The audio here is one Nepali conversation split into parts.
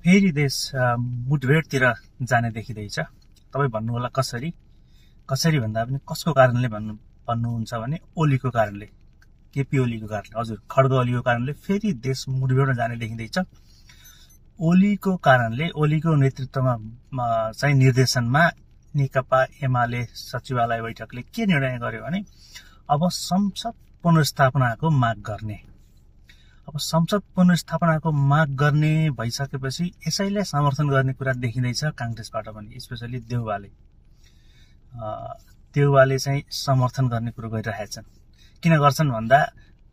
फेरि देश मुठभेडतिर जाने देखिँदैछ। तपाईँ भन्नुहोला कसरी? कसरी भन्दा पनि कसको कारणले भन्नुहुन्छ भने ओलीको कारणले, केपी ओलीको कारणले, हजुर खड्ग ओलीको कारणले फेरि देश मुठभेडमा जाने देखिँदैछ। ओलीको कारणले, ओलीको नेतृत्वमा चाहिँ निर्देशनमा नेकपा एमाले सचिवालय बैठकले के निर्णय गर्यो भने अब संसद पुनर्स्थापनाको माग गर्ने। अब संसद पुनर्स्थापनाको माग गर्ने भइसकेपछि यसैलाई समर्थन गर्ने कुरा देखिँदैछ कांग्रेसबाट पनि, स्पेसली देउवाले चाहिँ समर्थन गर्ने कुरो गरिरहेका छन्। किन गर्छन् भन्दा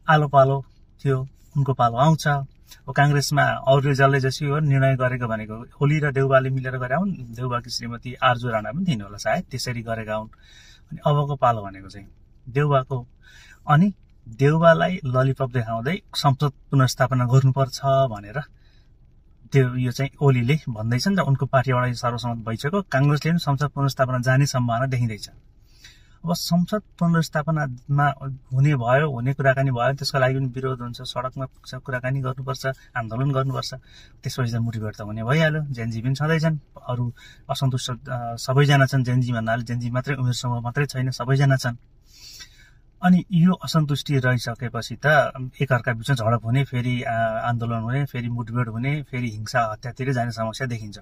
आलो पालो थियो, उनको पालो आउँछ। कांग्रेसमा अरूले जसले जसो हो निर्णय गरेको भनेको ओली र देउवाले मिलेर गरेका हुन्। देउवाकी श्रीमती आर्जु राणा पनि थिइन् होला सायद, त्यसरी गरेका हुन्। अनि अबको पालो भनेको चाहिँ देउवाको। अनि देउवालाई ललिपप देखाउँदै संसद पुनर्स्थापना गर्नुपर्छ भनेर यो चाहिँ ओलीले भन्दैछन् र उनको पार्टीबाट सर्वसम्मत भइसक्यो। कांग्रेसले पनि संसद पुनर्स्थापना जाने सम्भावना देखिँदैछ। अब संसद पुनर्स्थापनामा हुने कुराकानी भयो, त्यसको लागि पनि विरोध हुन्छ, सडकमा पुग्छ, कुराकानी गर्नुपर्छ, आन्दोलन गर्नुपर्छ। त्यसपछि त मुठभेड त हुने भइहाल्यो। जेनजी पनि छँदैछन्, अरू असन्तुष्ट सबैजना छन्। जेनजी भन्नाले जेनजी मात्रै, उमेर समूह मात्रै छैन, सबैजना छन्। अनि यो असन्तुष्टि रहिसकेपछि त एकअर्का बिचमा झडप हुने, फेरि आन्दोलन हुने, फेरि मुठभेड हुने, फेरि हिंसा हत्यातिर जाने समस्या देखिन्छ।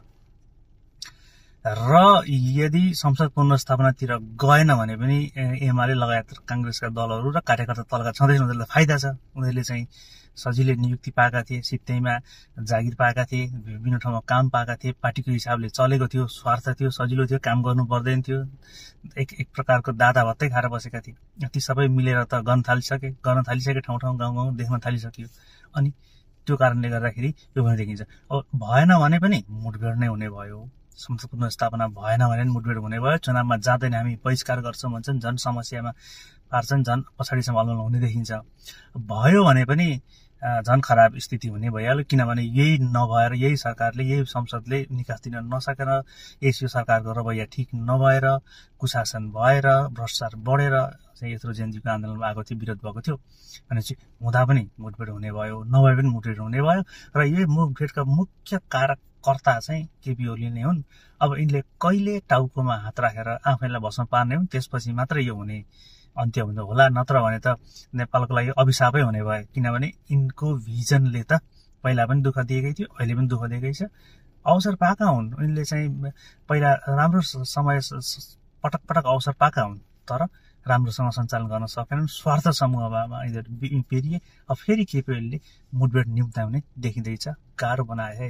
र यदि संसद पुनर्स्थापनातिर गएन भने पनि एमाले लगायत कांग्रेसका दलहरू र कार्यकर्ता तलका छँदैछन्, उनीहरूलाई फाइदा छ। उनीहरूले चाहिँ सजिलै नियुक्ति पाएका थिए, सित्तैमा जागिर पाएका थिए, विभिन्न ठाउँमा काम पाएका थिए, पार्टीको हिसाबले चलेको थियो, स्वार्थ थियो, सजिलो थियो, काम गर्नु पर्दैन थियो, एक प्रकारको दादा भत्तै खाएर बसेका थिए। ती सबै मिलेर त गर्न थालिसके ठाउँ ठाउँ गाउँ गाउँ देख्न थालिसक्यो। अनि त्यो कारणले गर्दाखेरि यो भने देखिन्छ। अब भएन भने पनि मुठभेड नै हुने भयो। संसद पुनर्स्थापना भएन भने मुठभेड हुने भयो। चुनावमा जाँदैन, हामी बहिष्कार गर्छौँ भन्छन्, झन् समस्यामा पार्छन्, झन् पछाडिसम्म अलमल हुने देखिन्छ। भयो भने पनि झन् खराब स्थिति हुने भइहाल्यो। किनभने यही नभएर, यही सरकारले, यही संसदले निकास दिन नसकेर, यो सरकारको रवैया ठिक नभएर, कुशासन भएर, भ्रष्टाचार बढेर चाहिँ यत्रो जेनजीको आन्दोलनमा आएको थियो, विरोध भएको थियो भनेपछि हुँदा पनि मुठभेड हुने भयो, नभए पनि मुठभेड हुने भयो। र यही मुठभेडका मुख्य कर्ता चाहिँ केपी ओली नै हुन्। अब यिनले कहिले टाउकोमा हात राखेर आफैलाई भस्म पार्ने हुन्, त्यसपछि मात्र यो हुने अन्त्य हुँदा होला। नत्र भने त नेपालको लागि अभिशापै हुने भयो। किनभने यिनको भिजनले त पहिला पनि दुःख दिएकै थियो, अहिले पनि दुःख दिएकै छ। अवसर पाएका हुन्, यिनले चाहिँ पहिला राम्रो समय पटक पटक अवसर पाएका हुन्, तर राम्रोसँग सञ्चालन गर्न सकेनन्। स्वार्थ समूहमा यिनीहरू पेरिए। अब फेरि केपी ओलीले मुठभेड निम्ताउने देखिँदैछ। गाह्रो बनाए है।